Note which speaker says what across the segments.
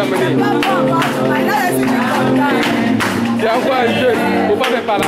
Speaker 1: amener. Tu as encore un jeune, il ne faut pas faire par là.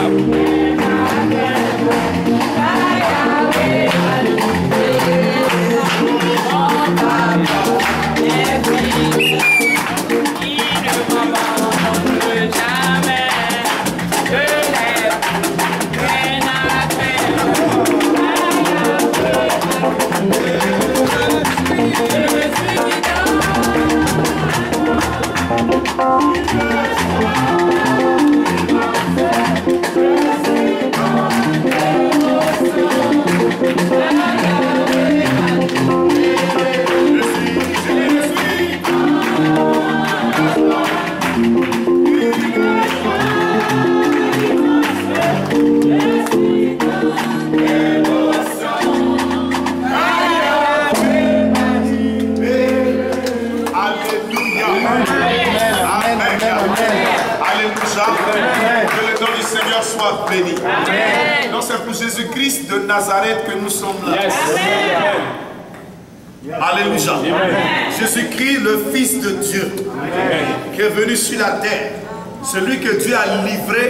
Speaker 2: Béni. Donc c'est pour Jésus-Christ de Nazareth que nous sommes là.
Speaker 1: Yes.
Speaker 2: Alléluia. Jésus-Christ, le Fils de Dieu, qui est venu sur la terre, celui que Dieu a livré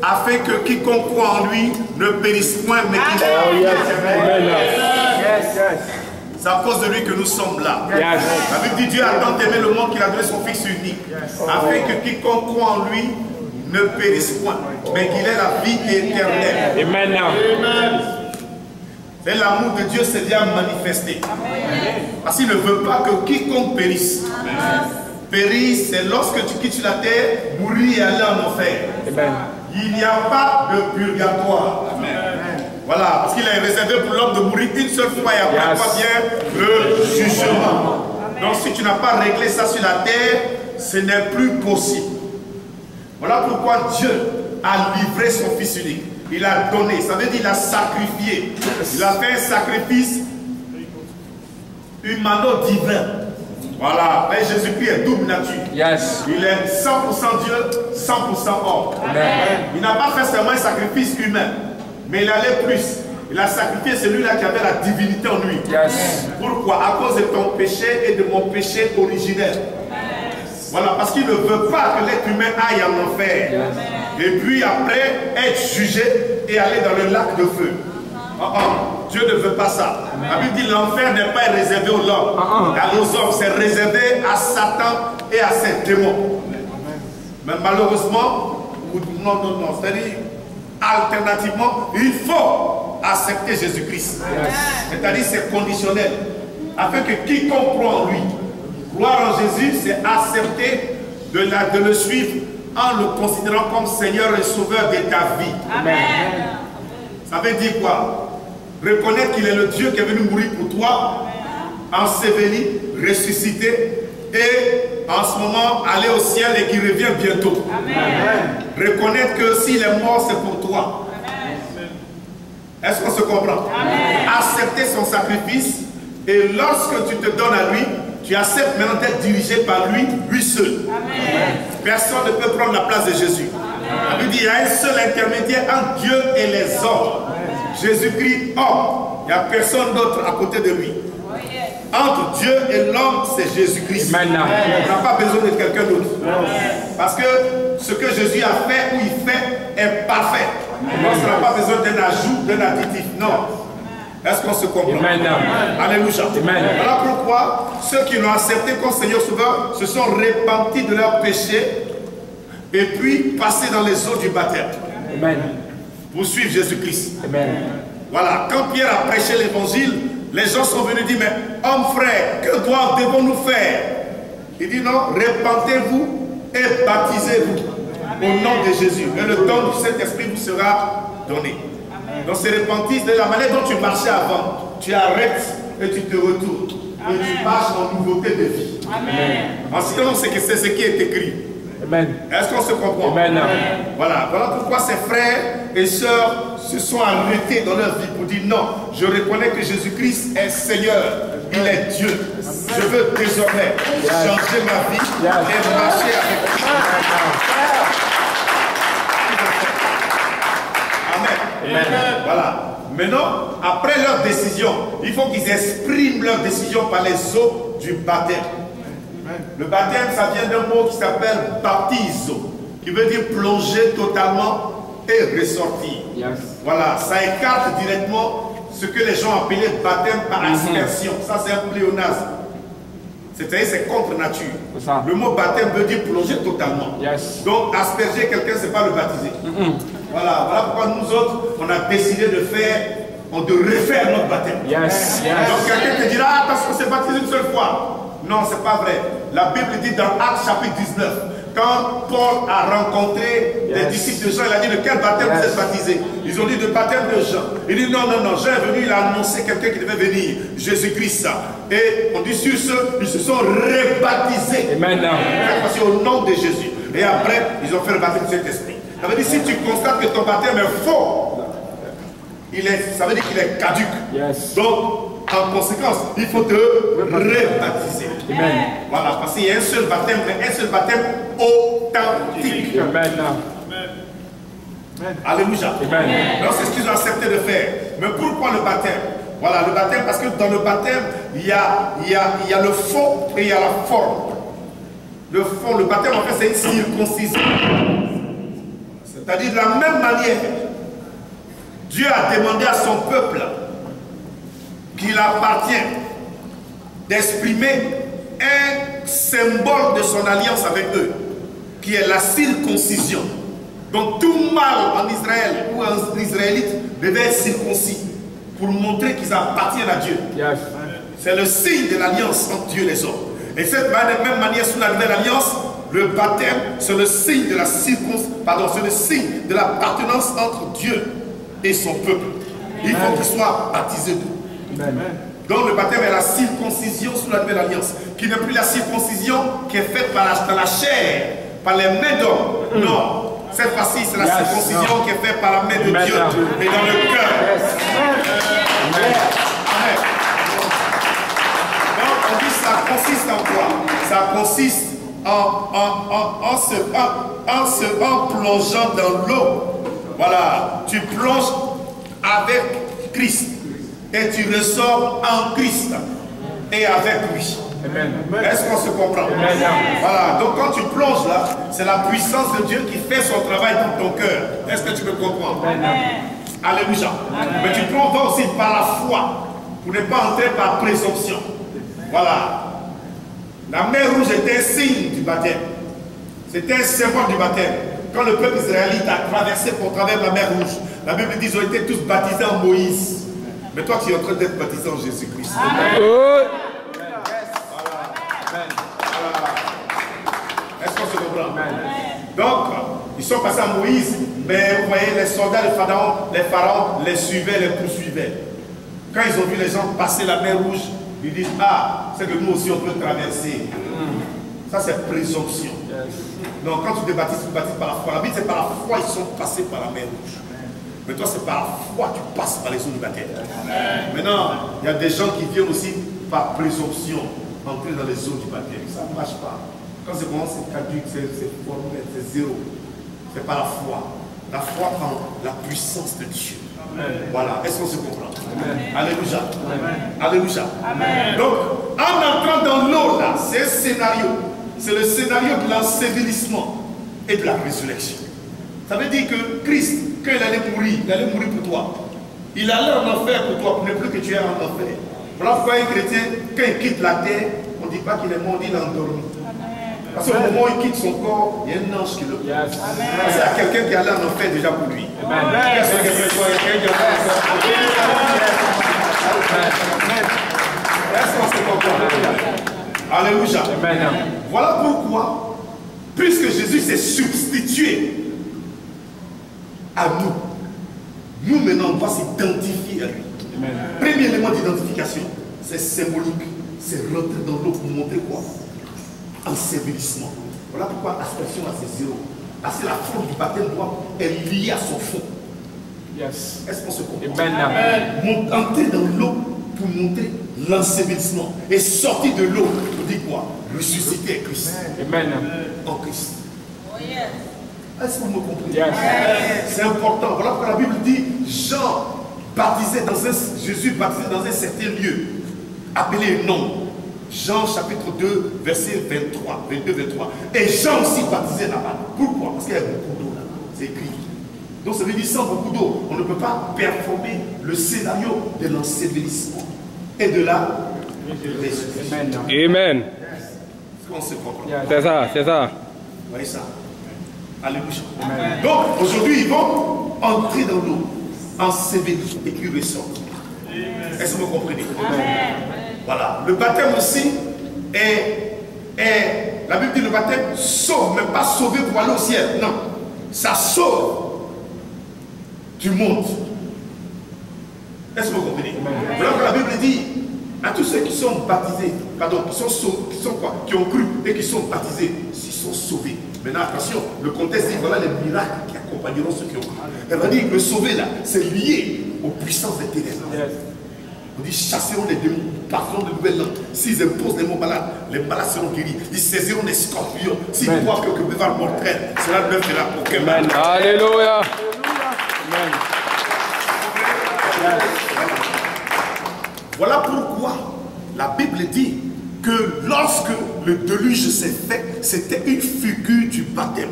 Speaker 2: afin que quiconque croit en lui ne périsse point, mais qu'il ait la vie. C'est à cause de lui que nous sommes là. La Bible dit Dieu a tant aimé le monde qu'il a donné son Fils unique, afin que quiconque croit en lui ne périsse point, mais qu'il ait la vie éternelle.
Speaker 1: Amen.
Speaker 2: Et l'amour de Dieu s'est déjà manifesté. Parce qu'il ne veut pas que quiconque périsse. Périsse, c'est lorsque tu quittes la terre, mourir et aller en enfer. Il n'y a pas de purgatoire. Voilà, parce qu'il est réservé pour l'homme de mourir une seule fois et après quoi vient le jugement. Donc si tu n'as pas réglé ça sur la terre, ce n'est plus possible. Voilà pourquoi Dieu a livré son Fils unique. Il a donné, ça veut dire il a sacrifié. Il a fait un sacrifice humano divin. Voilà, mais Jésus-Christ est double nature. Il est 100% Dieu, 100% homme. Il n'a pas fait seulement un sacrifice humain, mais il allait plus. Il a sacrifié celui-là qui avait la divinité en lui. Pourquoi? À cause de ton péché et de mon péché originel. Voilà, parce qu'il ne veut pas que l'être humain aille en enfer. Et puis après, être jugé et aller dans le lac de feu. Dieu ne veut pas ça. La Bible dit l'enfer n'est pas réservé aux hommes, c'est réservé à Satan et à ses démons. Mais malheureusement, c'est-à-dire alternativement, il faut accepter Jésus-Christ. C'est-à-dire c'est conditionnel. Afin que quiconque croit en lui, croire en Jésus, c'est accepter de le suivre en le considérant comme Seigneur et Sauveur de ta vie. Amen. Ça veut dire quoi? Reconnaître qu'il est le Dieu qui est venu mourir pour toi, enseveli, ressuscité, et en ce moment aller au ciel et qu'il revient bientôt. Amen. Reconnaître que s'il est mort, c'est pour toi. Est-ce qu'on se comprend? Amen. Accepter son sacrifice, et lorsque tu te donnes à lui, tu acceptes maintenant d'être dirigé par lui, lui seul. Amen. Personne ne peut prendre la place de Jésus. La Bible dit qu'il y a un seul intermédiaire entre Dieu et les hommes. Jésus-Christ, homme. Il n'y a personne d'autre à côté de lui. Entre Dieu et l'homme, c'est Jésus-Christ. On n'a pas besoin de quelqu'un d'autre. Parce que ce que Jésus a fait ou il fait est parfait. Donc, ça n'a pas besoin d'un ajout, d'un additif. Non. Est-ce qu'on se comprend? Alléluia. Voilà pourquoi ceux qui l'ont accepté comme Seigneur Sauveur se sont repentis de leurs péchés et puis passés dans les eaux du baptême. Pour suivre Jésus-Christ. Voilà, quand Pierre a prêché l'évangile, les gens sont venus dire, mais homme frère, que devons-nous faire? Il dit non, repentez-vous et baptisez-vous au nom de Jésus. Et le don du Saint-Esprit vous sera donné. Donc c'est repentir de la manière dont tu marchais avant. Tu arrêtes et tu te retournes. Et tu marches en nouveauté de vie. En ce cas, c'est ce qui est écrit. Est-ce qu'on se comprend? Voilà pourquoi ces frères et sœurs se sont arrêtés dans leur vie pour dire non, je reconnais que Jésus-Christ est Seigneur. Il est Dieu. Je veux désormais changer ma vie et marcher avec lui. Amen. Voilà. Maintenant, après leur décision, il faut qu'ils expriment leur décision par les eaux du baptême. Le baptême, ça vient d'un mot qui s'appelle baptizo, qui veut dire plonger totalement et ressortir.
Speaker 1: Yes.
Speaker 2: Voilà, ça écarte directement ce que les gens appelaient baptême par aspersion. Ça, c'est un pléonasme. C'est-à-dire, c'est contre nature. Le mot baptême veut dire plonger totalement.
Speaker 1: Yes.
Speaker 2: Donc, asperger quelqu'un, c'est pas le baptiser. Voilà, voilà pourquoi nous autres, on a décidé de refaire notre baptême.
Speaker 1: Yes. Yes.
Speaker 2: Donc, quelqu'un te dira, ah, parce qu'on s'est baptisé une seule fois. Non, c'est pas vrai. La Bible dit dans Actes chapitre 19, quand Paul a rencontré les disciples de Jean, il a dit de quel baptême vous êtes baptisés? Ils ont dit de baptême de Jean. Il dit non, non, non, Jean est venu, il a annoncé quelqu'un qui devait venir, Jésus-Christ. Et on dit sur ce, ils se sont rebaptisés.
Speaker 1: Amen.
Speaker 2: C'est au nom de Jésus. Et après, ils ont fait le baptême du Saint-Esprit. Ça veut dire si tu constates que ton baptême est faux, ça veut dire qu'il est caduc.
Speaker 1: Yes.
Speaker 2: Donc, en conséquence, il faut te rebaptiser.
Speaker 1: Amen.
Speaker 2: Voilà, parce qu'il y a un seul baptême, mais un seul baptême authentique.
Speaker 1: Amen.
Speaker 2: Alléluia.
Speaker 1: Amen.
Speaker 2: Donc c'est ce qu'ils ont accepté de faire. Mais pourquoi le baptême? Voilà, le baptême, parce que dans le baptême, il y a le fond et il y a la forme. Le fond, le baptême, en fait, c'est une circoncision. C'est-à-dire de la même manière, Dieu a demandé à son peuple qu'il appartient d'exprimer un symbole de son alliance avec eux, qui est la circoncision. Donc tout mâle en Israël ou un Israélite devait être circoncis pour montrer qu'ils appartiennent à Dieu. Yes. C'est le signe de l'alliance entre Dieu et les hommes. Et cette même manière, sous la nouvelle alliance, le baptême, c'est le signe de la c'est le signe de l'appartenance entre Dieu et son peuple. Il faut qu'il soit baptisé d'eux. Donc le baptême est la circoncision sous la nouvelle alliance, qui n'est plus la circoncision qui est faite dans la chair, par les mains d'hommes. Non. Cette fois-ci, c'est la circoncision qui est faite par la main de Dieu et dans le cœur. Amen. Donc, on dit ça consiste en quoi? Ça consiste en plongeant dans l'eau. Voilà, tu plonges avec Christ et tu ressors en Christ et avec lui. Est-ce qu'on se comprend? Voilà, donc quand tu plonges là, c'est la puissance de Dieu qui fait son travail dans ton cœur. Est-ce que tu peux comprendre? Alléluia. Mais tu plonges aussi par la foi, pour ne pas entrer par présomption. Voilà. La mer rouge était un signe du baptême. C'était un symbole du baptême. Quand le peuple israélite a traversé pour travers la mer rouge, la Bible dit qu'ils ont été tous baptisés en Moïse. Mais toi, tu es en train d'être baptisé en Jésus-Christ. Est-ce qu'on se comprend? Donc, ils sont passés à Moïse, mais vous voyez, les soldats de Pharaon les suivaient, les poursuivaient. Quand ils ont vu les gens passer la mer rouge, ils disent, ah, c'est que nous aussi on peut traverser. Ça c'est présomption. Donc quand tu te baptises par la foi. La Bible c'est par la foi ils sont passés par la mer rouge. Mais toi c'est par la foi tu passes par les eaux du baptême. Maintenant, il y a des gens qui viennent aussi par présomption entrer dans les eaux du baptême. Ça ne marche pas. Quand c'est bon, c'est caduc, c'est formel, c'est zéro. C'est par la foi. La foi en la puissance de Dieu. Voilà, est-ce qu'on se comprend? Alléluia. Alléluia. Donc, en entrant dans l'eau là, c'est un scénario. C'est le scénario de l'ensevelissement et de la résurrection. Ça veut dire que Christ, quand il allait mourir pour toi. Il allait en enfer pour toi, pour ne plus que tu aies en enfer. Voilà pourquoi un chrétien, quand il quitte la terre, on ne dit pas qu'il est mort, il est endormi. Parce qu'au moment où il quitte son corps, il y a un ange qui le prend. C'est à quelqu'un qui allait en enfer déjà pour lui. Est-ce qu'on se comprend? Alléluia. Voilà pourquoi, puisque Jésus s'est substitué à nous, nous maintenant on doit s'identifier à lui. Premier élément d'identification, c'est symbolique. C'est rentrer dans l'eau pour montrer quoi? Ensevelissement. Voilà pourquoi l'aspersion là c'est zéro. Parce que la forme du baptême est liée à son fond. Yes. Est-ce qu'on se comprend? Entrer dans l'eau pour montrer l'ensevelissement. Et sortir de l'eau pour dire quoi? Ressusciter avec Christ. Amen. En Christ. Oh yes. Est-ce que vous me comprenez? Yes. C'est important. Voilà pourquoi la Bible dit Jésus baptisé dans un certain lieu, appelé un nom. Jean chapitre 2, verset 23, 22-23. Et Jean aussi baptisait là-bas. Pourquoi? Parce qu'il y a beaucoup d'eau là-bas. C'est écrit. Donc ça veut dire sans beaucoup d'eau, on ne peut pas performer le scénario de l'ensevelissement et de la résurrection.
Speaker 1: Amen.
Speaker 2: Est-ce qu'on se comprend?
Speaker 1: C'est ça, c'est ça.
Speaker 2: Vous voyez ça? Alléluia. Donc aujourd'hui ils vont entrer dans l'eau, ensevelis et puis ressortent. Est-ce que vous comprenez? Voilà. Le baptême aussi est la Bible dit le baptême sauve, mais pas sauver pour aller au ciel. Non. Ça sauve du monde. Est-ce que vous comprenez? Voilà que la Bible dit à tous ceux qui sont baptisés, pardon, qui ont cru et qui sont baptisés, s'ils sont sauvés. Maintenant, attention, le contexte dit voilà les miracles qui accompagneront ceux qui ont cru. Elle va dire que le sauver là, c'est lié aux puissances des ténèbres. On dit chasseront les démons, parleront de nouvelles langues. S'ils imposent les mots malades, les malades seront guéris. Ils saisiront les scorpions. S'ils croient que le mal mortel, cela ne fera aucun mal.
Speaker 1: Alléluia.
Speaker 2: Voilà pourquoi la Bible dit que lorsque le déluge s'est fait, c'était une figure du baptême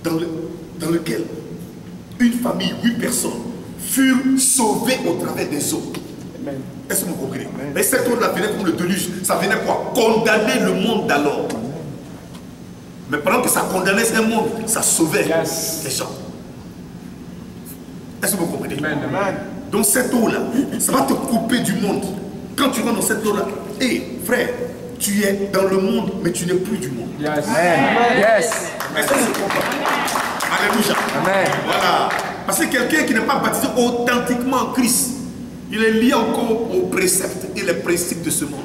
Speaker 2: dans lequel une famille, 8 personnes furent sauvées au travers des eaux. Est-ce que vous comprenez? Mais cette eau-là venait comme le déluge. Ça venait quoi? Condamner le monde d'alors. Mais pendant que ça condamnait un monde, ça sauvait les gens. Est-ce que vous comprenez? Donc cette eau-là, ça va te couper du monde. Quand tu rentres dans cette eau-là, hé frère, tu es dans le monde, mais tu n'es plus du monde. Est-ce que vous comprenez? Alléluia. Voilà. Parce que quelqu'un qui n'est pas baptisé authentiquement en Christ, il est lié encore aux préceptes et les principes de ce monde.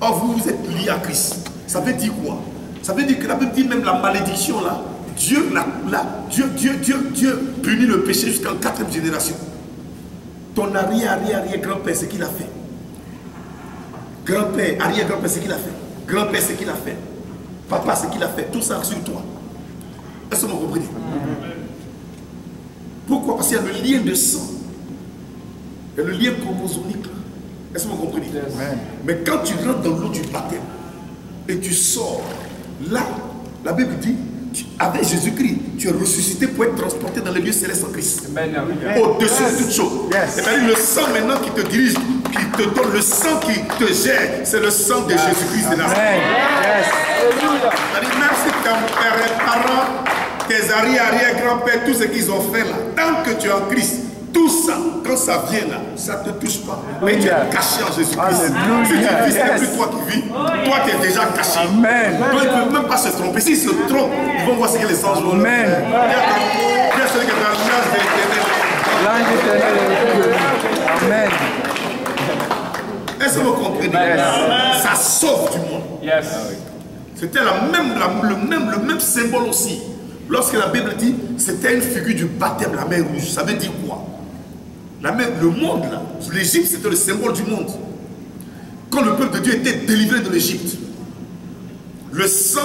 Speaker 2: Or, vous êtes lié à Christ. Ça veut dire quoi? Ça veut dire que la Bible dit même la malédiction là, Dieu punit le péché jusqu'en 4e génération. Ton arrière-grand-père, c'est qu'il a fait. Grand-père, arrière-grand-père, c'est qu'il a fait. Grand-père, c'est qu'il a fait. Papa, c'est qu'il a fait. Tout ça sur toi. Est-ce que vous comprenez? Pourquoi? Parce qu'il y a le lien de sang. Il y a le lien chromosomique. Est-ce que vous comprenez? Mais quand tu rentres dans l'eau du baptême et tu sors, là, la Bible dit, avec Jésus-Christ, tu es ressuscité pour être transporté dans les lieux célestes en Christ. Au-dessus de toutes choses. C'est-à-dire le sang maintenant qui te dirige, qui te donne, le sang qui te gère, c'est le sang de Jésus-Christ de Nazareth. C'est-à-dire même si ton père et parents, tes arrière-grand-pères, tout ce qu'ils ont fait là, tant que tu es en Christ, tout ça, quand ça vient là, ça ne te touche pas. Mais tu es caché en Jésus-Christ. Si tu vis, ce n'est plus toi qui vis. Toi, tu es déjà caché. Donc, ils ne peuvent même pas se tromper. S'ils se trompent, ils vont voir ce que les anges vont faire. Il y a celui qui est dans l'âge de l'éternel. Amen. Est-ce que vous comprenez? Ça sauve du monde. C'était le même symbole aussi. Lorsque la Bible dit, c'était une figure du baptême, la mer rouge. Ça veut dire quoi? Le monde, là, l'Égypte, c'était le symbole du monde. Quand le peuple de Dieu était délivré de l'Égypte, le sang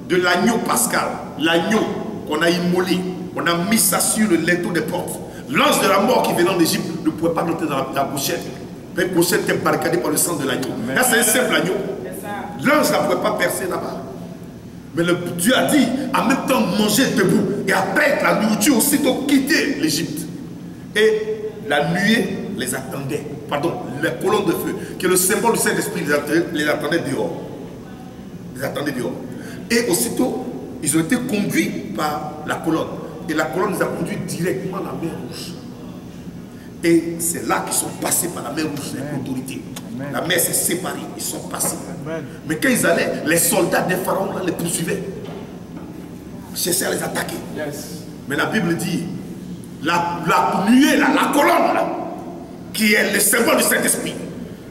Speaker 2: de l'agneau pascal, l'agneau qu'on a immolé, on a mis ça sur le linteau des portes. L'ange de la mort qui venait en Égypte ne pouvait pas monter dans la pochette. La pochette était barricadée par le sang de l'agneau. Là, c'est un simple agneau. L'ange ne pouvait pas percer là-bas. Mais Dieu a dit, en même temps, manger debout. Et après la nourriture, aussitôt quitter l'Égypte. Et la nuée les attendait. Pardon, les colonnes de feu, qui est le symbole du Saint-Esprit, les attendait dehors. Les attendait dehors. Et aussitôt, ils ont été conduits par la colonne. Et la colonne les a conduits directement à la mer Rouge. Et c'est là qu'ils sont passés par la mer Rouge, avec l'autorité. La mer s'est séparée, ils sont passés. Mais quand ils allaient, les soldats des pharaons là, les poursuivaient. Cherchaient à les attaquer. Mais la Bible dit, la nuée, là, la colonne, là, qui est le symbole du Saint-Esprit,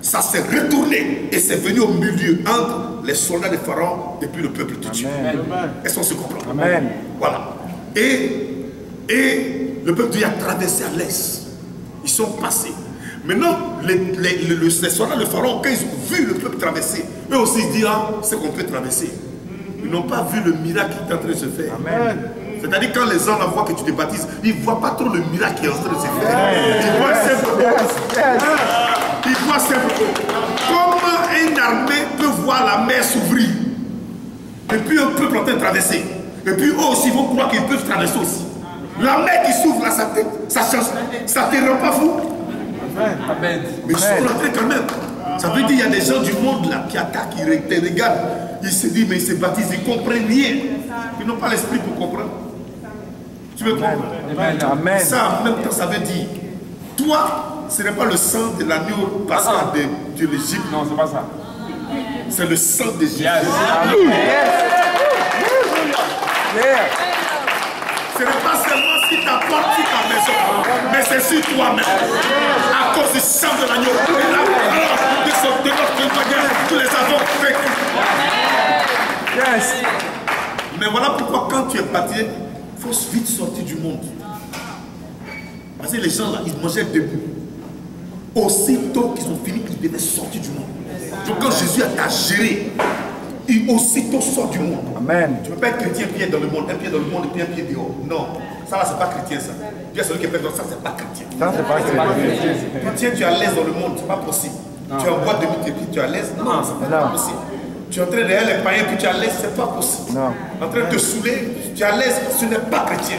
Speaker 2: ça s'est retourné et c'est venu au milieu entre les soldats des pharaons et puis le peuple de Dieu. Est-ce qu'on se comprend? Voilà. Et le peuple de Dieu a traversé à l'est. Ils sont passés. Maintenant, les soldats de pharaon, quand ils ont vu le peuple traverser, eux aussi ils disent, ah, c'est qu'on peut traverser. Ils n'ont pas vu le miracle qui est en train de se faire. C'est-à-dire quand les gens la voient que tu te baptises, ils ne voient pas trop le miracle qui est en train de se faire. Ils voient simplement. Ils voient simplement comment un armée peut voir la mer s'ouvrir. Et puis un peuple en train de traverser. Et puis eux aussi vont croire qu'ils peuvent traverser aussi. La mer qui s'ouvre là, ça te rend pas fou.
Speaker 3: Amen.
Speaker 2: Mais ils sont rentrés quand même. Ça veut dire qu'il y a des gens du monde là qui attaquent, ils te regardent. Ils se disent mais ils se baptisent, ils ne comprennent rien. Ils n'ont pas l'esprit pour comprendre. Tu veux comprendre?
Speaker 3: Amen.
Speaker 2: Ça en même temps ça veut dire, toi, ce n'est pas le sang de l'agneau pascal de l'Égypte.
Speaker 3: Non, c'est pas ça.
Speaker 2: C'est le sang de Jésus. Ce n'est pas seulement si tu apportes sur ta maison, mais c'est sur toi-même. À cause du sang de l'agneau. Et la parole de notre témoignage, tous les avons vécu.
Speaker 3: Yes.
Speaker 2: Mais voilà pourquoi quand tu es baptisé, il faut vite sortir du monde. Parce que les gens là, ils mangeaient debout. Aussitôt qu'ils ont fini, ils devaient sortir du monde. Donc quand Jésus t'a géré, il aussitôt sort du monde.
Speaker 3: Amen.
Speaker 2: Tu ne peux pas être chrétien, pied dans le monde, un pied dans le monde et puis un pied dehors. Non, ça là c'est pas chrétien ça. Dieu celui qui est fait dans ça, c'est pas chrétien.
Speaker 3: Ça, c'est pas chrétien.
Speaker 2: Chrétien, tu es à l'aise dans le monde, c'est pas possible. Non. Tu es en boîte de nuit et puis tu es à l'aise. Non, c'est pas possible. Tu es en train derrière les païens et puis tu es à l'aise, c'est pas possible. Non. En train de te saouler, tu es à l'aise, ce n'est pas chrétien.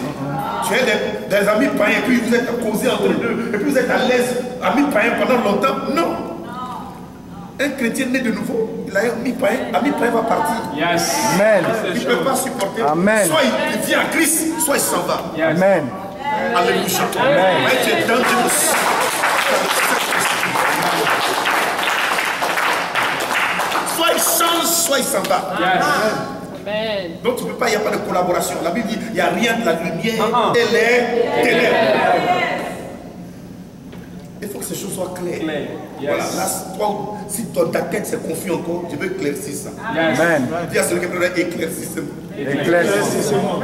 Speaker 2: Tu as des amis païens et puis vous êtes causés entre deux et puis vous êtes à l'aise, amis païens pendant longtemps. Non. Un chrétien né de nouveau, il a un ami païen va partir.
Speaker 3: Yes. Amen.
Speaker 2: Il ne peut pas supporter.
Speaker 3: Amen.
Speaker 2: Soit il vient à Christ, soit il s'en va.
Speaker 3: Yes. Amen.
Speaker 2: Alléluia. Amen. Mais tu es dangereux. Soit il change, soit il s'en va.
Speaker 3: Yes.
Speaker 4: Amen.
Speaker 2: Donc tu ne peux pas, il n'y a pas de collaboration. La Bible dit, il n'y a rien de la lumière et les ténèbres. Il faut que ces choses soient claires.
Speaker 3: Yes.
Speaker 2: Voilà, là, toi, si ta tête s'est confus encore, je veux éclaircir ça.
Speaker 3: Yes. Amen.
Speaker 2: Dis à celui qui peut éclaircir.
Speaker 3: Éclaircissez-moi.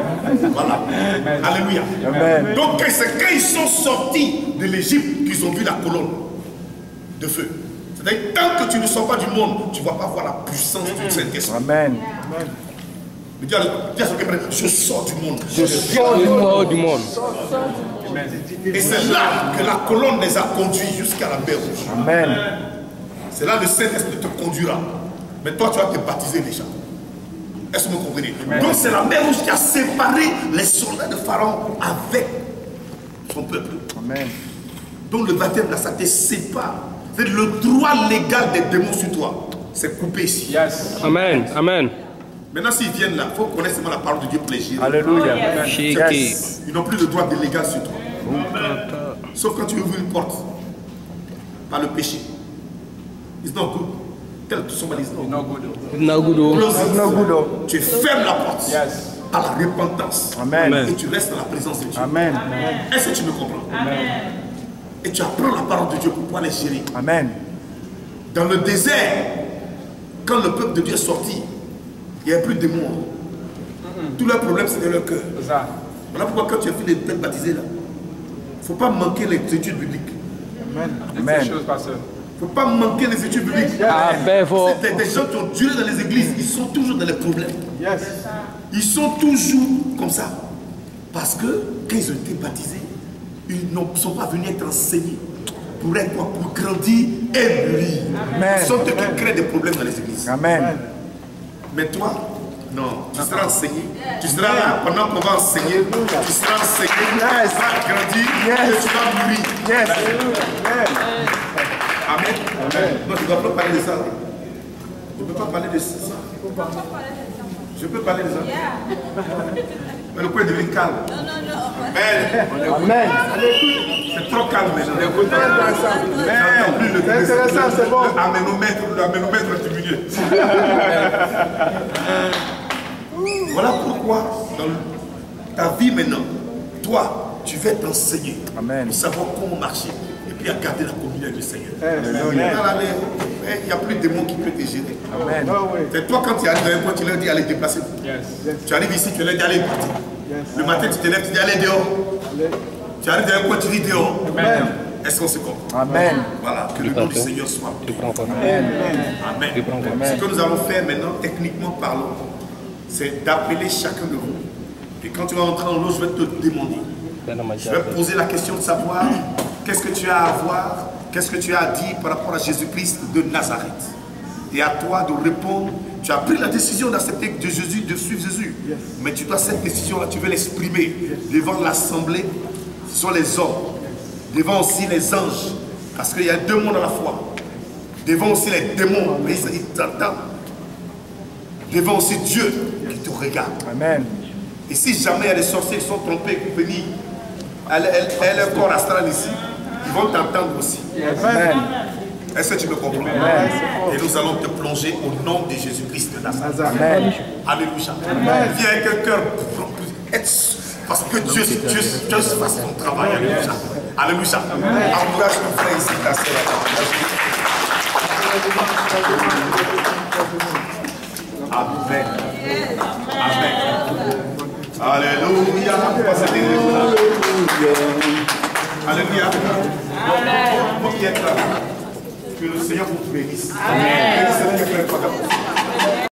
Speaker 2: Voilà. Amen. Alléluia.
Speaker 3: Amen.
Speaker 2: Donc c'est quand ils sont sortis de l'Égypte qu'ils ont vu la colonne de feu. C'est-à-dire tant que tu ne sors pas du monde, tu ne vas pas voir la puissance du Saint-Esprit.
Speaker 3: Amen.
Speaker 2: Dis à celui qui peut je sors du monde.
Speaker 1: Je sors du monde.
Speaker 2: Et c'est là que la colonne les a conduits jusqu'à la mer Rouge.
Speaker 3: Amen.
Speaker 2: C'est là que le Saint-Esprit te conduira. Mais toi, tu vas te baptiser déjà. Est-ce que vous comprenez? Donc c'est la mer Rouge qui a séparé les soldats de Pharaon avec son peuple.
Speaker 3: Amen.
Speaker 2: Donc le baptême là, ça te sépare. C'est le droit légal des démons sur toi. C'est coupé ici.
Speaker 3: Yes.
Speaker 1: Amen. Amen.
Speaker 2: Maintenant, s'ils viennent là, il faut connaître seulement la parole de Dieu pour les gérer.
Speaker 3: Alléluia.
Speaker 1: Yes.
Speaker 2: Ils n'ont plus de droit de légal sur toi. Sauf quand tu ouvres une porte par le péché. It's not good. Tell somebody it's not good.
Speaker 1: No good.
Speaker 2: Close it.
Speaker 3: No good.
Speaker 2: Tu fermes la porte
Speaker 3: Yes.
Speaker 2: à la repentance.
Speaker 3: Amen.
Speaker 2: Et tu restes dans la présence de Dieu.
Speaker 3: Amen.
Speaker 2: Est-ce que tu me comprends? Amen. Et tu apprends la parole de Dieu pour pouvoir les gérer.
Speaker 3: Amen.
Speaker 2: Dans le désert, quand le peuple de Dieu est sorti, il n'y avait plus de démons. Tout leur problème, c'était leur cœur. Voilà pourquoi quand tu as fini d'être baptisé là, il ne faut pas manquer les études bibliques.
Speaker 3: Amen.
Speaker 2: Il ne faut pas manquer les études bibliques. C'est des gens qui ont duré dans les églises, ils sont toujours dans les problèmes.
Speaker 3: Yes.
Speaker 2: Ils sont toujours comme ça. Parce que quand ils ont été baptisés, ils ne sont pas venus être enseignés pour être quoi? Pour grandir et mûrir. Ils sont ceux qui créent des problèmes dans les églises.
Speaker 3: Amen.
Speaker 2: Mais toi, non, tu seras enseigné. Tu seras là pendant qu'on va enseigner. Tu seras enseigné, tu vas grandir et tu vas mûrir.
Speaker 3: Yes.
Speaker 2: Amen. Amen. Non, tu ne dois pas parler de ça. Je ne peux pas parler de ça. Je peux parler de ça. Mais le point devient calme. Non.
Speaker 3: Amen.
Speaker 2: C'est trop calme maintenant.
Speaker 3: C'est intéressant, c'est bon.
Speaker 2: Aménomètre diminué. Voilà pourquoi dans ta vie maintenant, toi, tu vas t'enseigner pour savoir comment marcher et puis à garder la communion avec le Seigneur. Il n'y a plus de démons qui peuvent te gérer.
Speaker 3: Amen.
Speaker 2: C'est toi quand tu arrives dans un point, tu leur dis allez déplacer. Tu arrives ici, tu leur dis allez partir. Le matin, tu te lèves, tu dis allez dehors. Tu arrives dans un point, tu dis dehors. Est-ce qu'on se comprend?
Speaker 3: Amen.
Speaker 2: Voilà, que le nom du Seigneur soit.
Speaker 3: Amen.
Speaker 2: Amen. Ce que nous allons faire maintenant, techniquement parlant, c'est d'appeler chacun de vous. Puis quand tu vas entrer en l'eau, je vais te demander. Je vais te poser la question de savoir qu'est-ce que tu as à voir, qu'est-ce que tu as à dire par rapport à Jésus-Christ de Nazareth. Et à toi de répondre. Tu as pris la décision d'accepter Jésus, de suivre Jésus. Mais tu dois cette décision-là, tu veux l'exprimer devant l'assemblée. Ce sont les hommes. Devant aussi les anges. Parce qu'il y a deux mondes à la fois. Devant aussi les démons. Ils t'entendent. Devant aussi Dieu qui te regarde.
Speaker 3: Amen.
Speaker 2: Et si jamais il y a des sorciers qui sont trompés pour venir à leur corps astral ici, ils vont t'entendre aussi.
Speaker 3: Amen.
Speaker 2: Est-ce que tu me comprends?
Speaker 3: Amen.
Speaker 2: Et nous allons te plonger au nom de Jésus-Christ de Nazareth.
Speaker 3: Amen.
Speaker 2: Alléluia. Viens avec un cœur parce que Dieu fasse son travail. Alléluia. Alléluia. Encourage mon frère ici, ta sœur. Amen. Amen. Alléluia. Alléluia. Amen. Que le Seigneur vous bénisse. Amen.